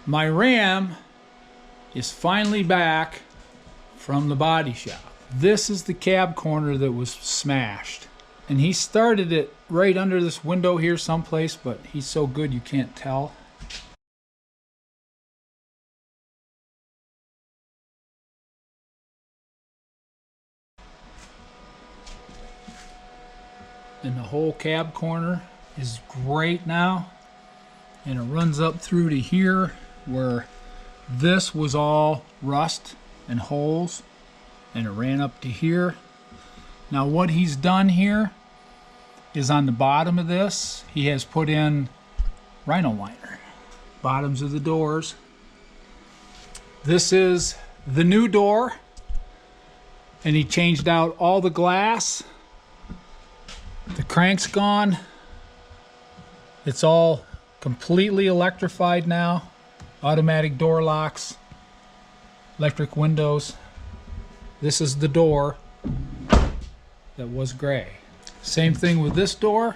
My Ram is finally back from the body shop. This is the cab corner that was smashed. And he started it right under this window here someplace, but he's so good you can't tell. And the whole cab corner is great now. And it runs up through to here where this was all rust and holes, and it ran up to here. Now what he's done here is on the bottom of this, he has put in Rhino liner. Bottoms of the doors. This is the new door, and he changed out all the glass. The crank's gone. It's all completely electrified now. Automatic door locks, electric windows. This is the door that was gray. Same thing with this door.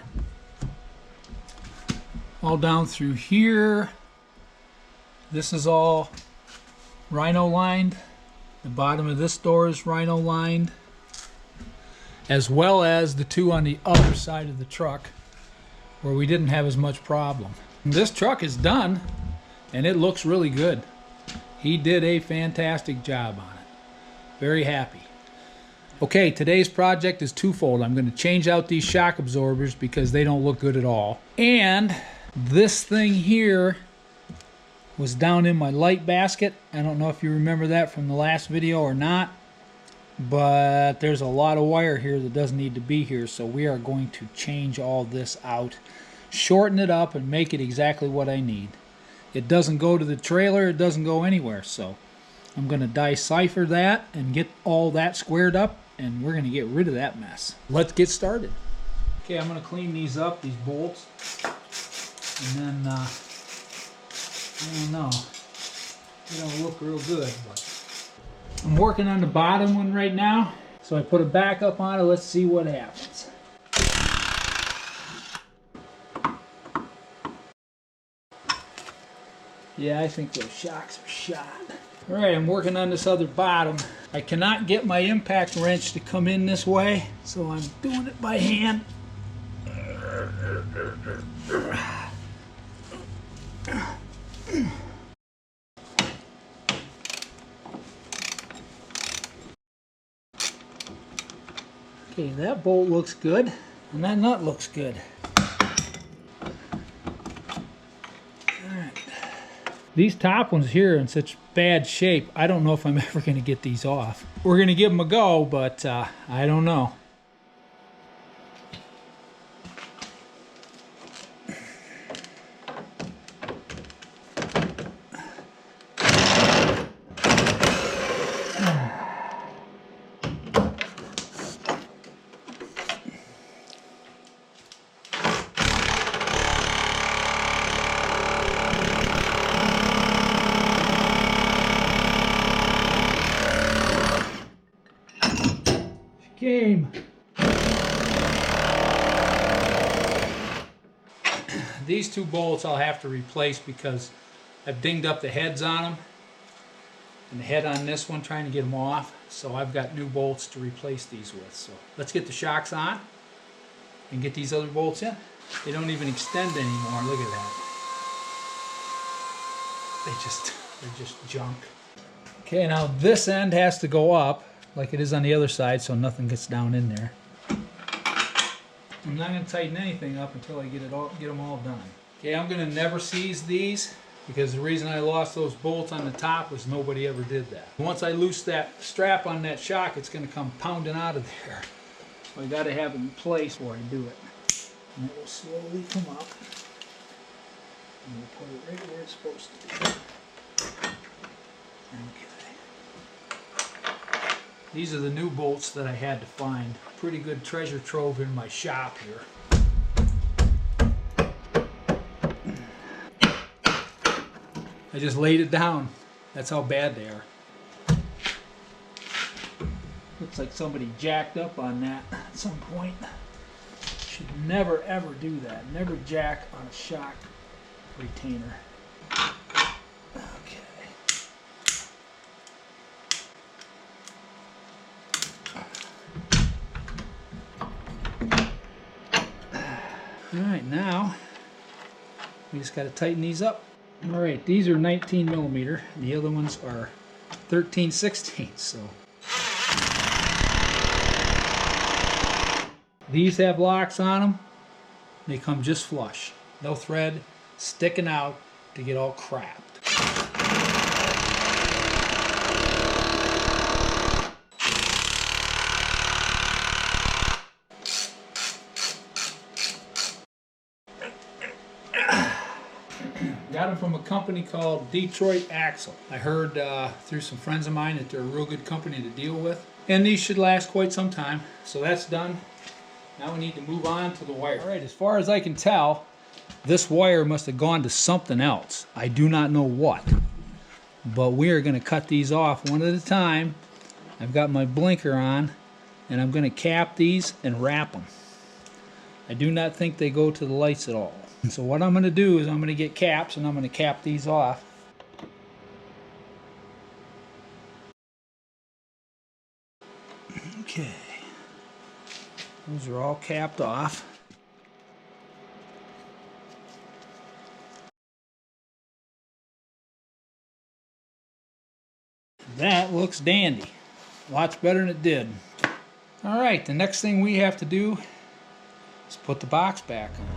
All down through here. This is all Rhino lined. The bottom of this door is Rhino lined, as well as the two on the other side of the truck where we didn't have as much problem. This truck is done and it looks really good. He did a fantastic job on it. Very happy. Okay, today's project is twofold. I'm going to change out these shock absorbers because they don't look good at all. And this thing here was down in my light basket. I don't know if you remember that from the last video or not, but there's a lot of wire here that doesn't need to be here, so we are going to change all this out, shorten it up, and make it exactly what I need. It doesn't go to the trailer, it doesn't go anywhere, so I'm going to decipher that and get all that squared up, and we're going to get rid of that mess. Let's get started. Okay, I'm going to clean these up, these bolts, and then, I don't know, they don't look real good, but I'm working on the bottom one right now, so I put a back up on it. Let's see what happens. Yeah, I think those shocks are shot. Alright, I'm working on this other bottom. I cannot get my impact wrench to come in this way, so I'm doing it by hand. Okay, that bolt looks good, and that nut looks good. Alright. These top ones here are in such bad shape, I don't know if I'm ever going to get these off. We're going to give them a go, but I don't know. Game. These two bolts I'll have to replace because I've dinged up the heads on them, and the head on this one trying to get them off, so I've got new bolts to replace these with. So let's get the shocks on and get these other bolts in. They don't even extend anymore. Look at that. They're just junk. Okay, now this end has to go up like it is on the other side, so nothing gets down in there. I'm not going to tighten anything up until I get them all done. Okay, I'm going to never seize these because the reason I lost those bolts on the top was nobody ever did that. Once I loose that strap on that shock, it's going to come pounding out of there. So I got to have it in place before I do it. And it will slowly come up. And we'll put it right where it's supposed to be. Okay. These are the new bolts that I had to find. Pretty good treasure trove in my shop here. I just laid it down. That's how bad they are. Looks like somebody jacked up on that at some point. Should never ever do that. Never jack on a shock retainer. Alright, now we just got to tighten these up. Alright, these are 19 millimeter. The other ones are 13/16. So these have locks on them. They come just flush. No thread sticking out to get all crapped. Got them from a company called Detroit Axle. I heard through some friends of mine that they're a real good company to deal with. And these should last quite some time. So that's done. Now we need to move on to the wire. Alright, as far as I can tell, this wire must have gone to something else. I do not know what. But we are going to cut these off one at a time. I've got my blinker on, and I'm going to cap these and wrap them. I do not think they go to the lights at all. So what I'm going to do is I'm going to get caps and I'm going to cap these off. Okay. Those are all capped off. That looks dandy. Lots better than it did. Alright, the next thing we have to do is put the box back on.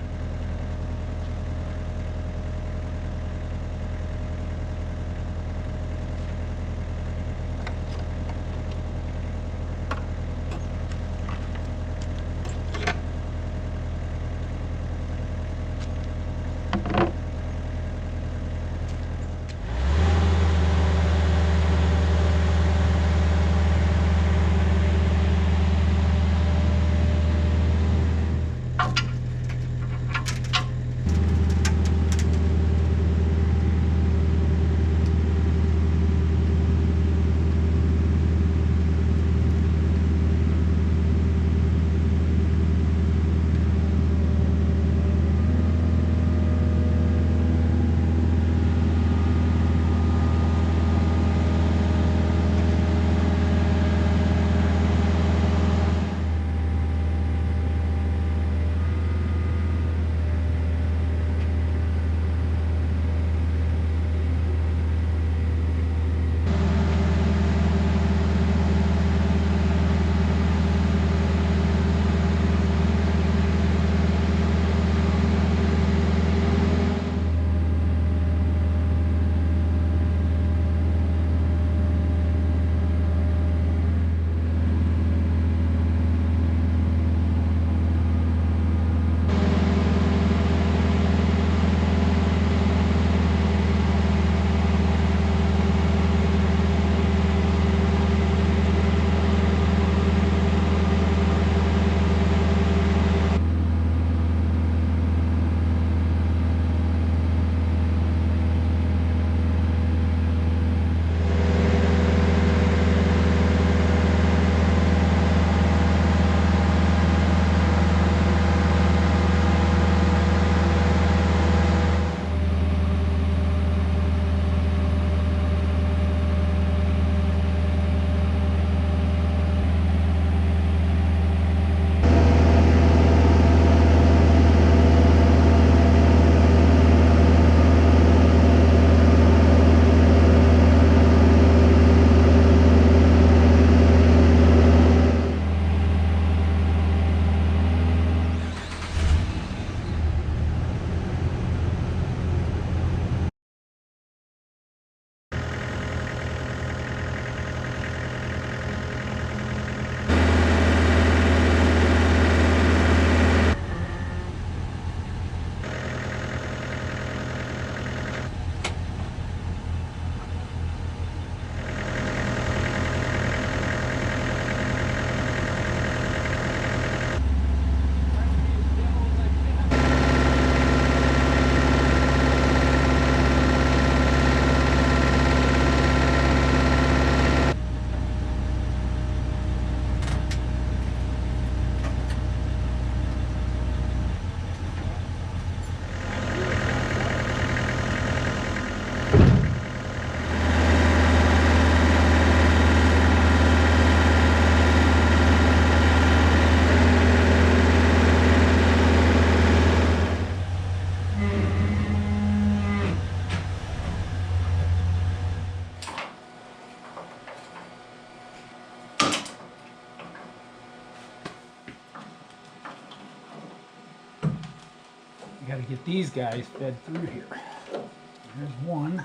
I got to get these guys fed through here. There's one,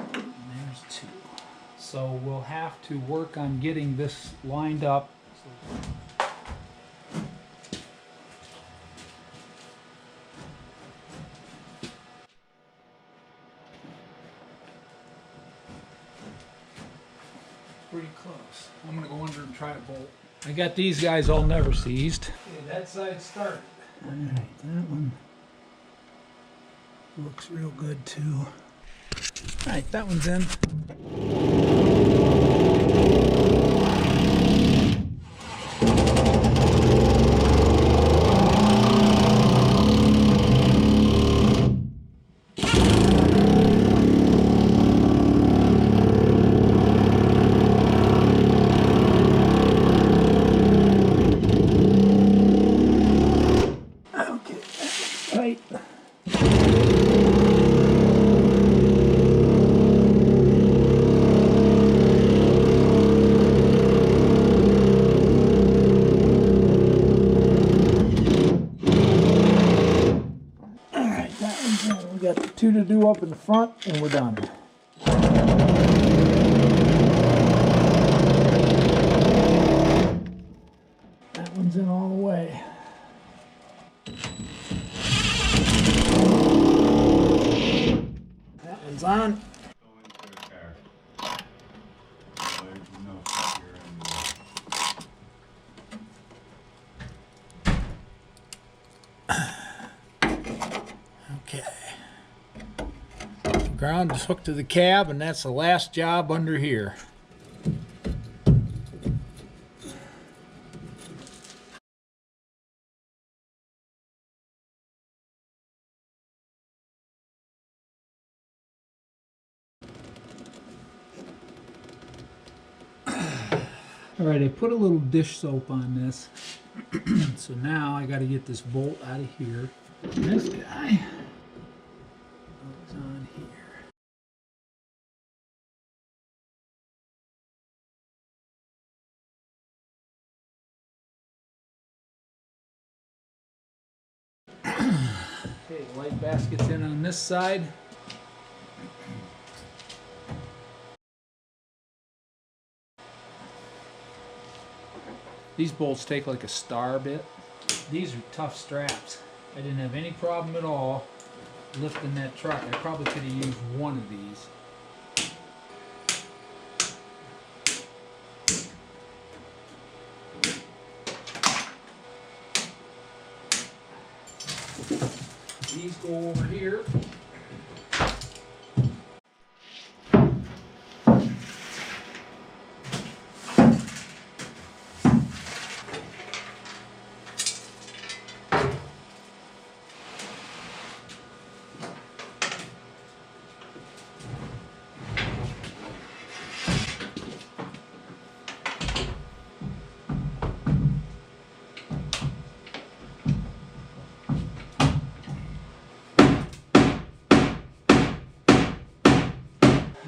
and there's two. So we'll have to work on getting this lined up. Pretty close. I'm going to go under and try to bolt. I got these guys all never seized. Okay, that side started. Alright, that one looks real good too. Alright, that one's in. We got the two to do up in the front, and we're done. That one's in all the way. That one's on. Okay. Ground is hooked to the cab, and that's the last job under here. Alright, I put a little dish soap on this. So now I got to get this bolt out of here. This guy goes on here. Okay, the light basket's in on this side. These bolts take like a star bit. These are tough straps. I didn't have any problem at all lifting that truck. I probably could have used one of these. These go over here.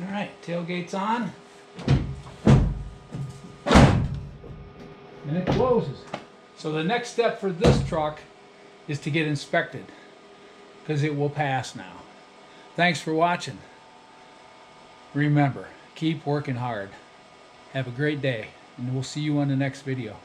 Alright, tailgate's on. And it closes. So the next step for this truck is to get inspected, because it will pass now. Thanks for watching. Remember, keep working hard. Have a great day, and we'll see you on the next video.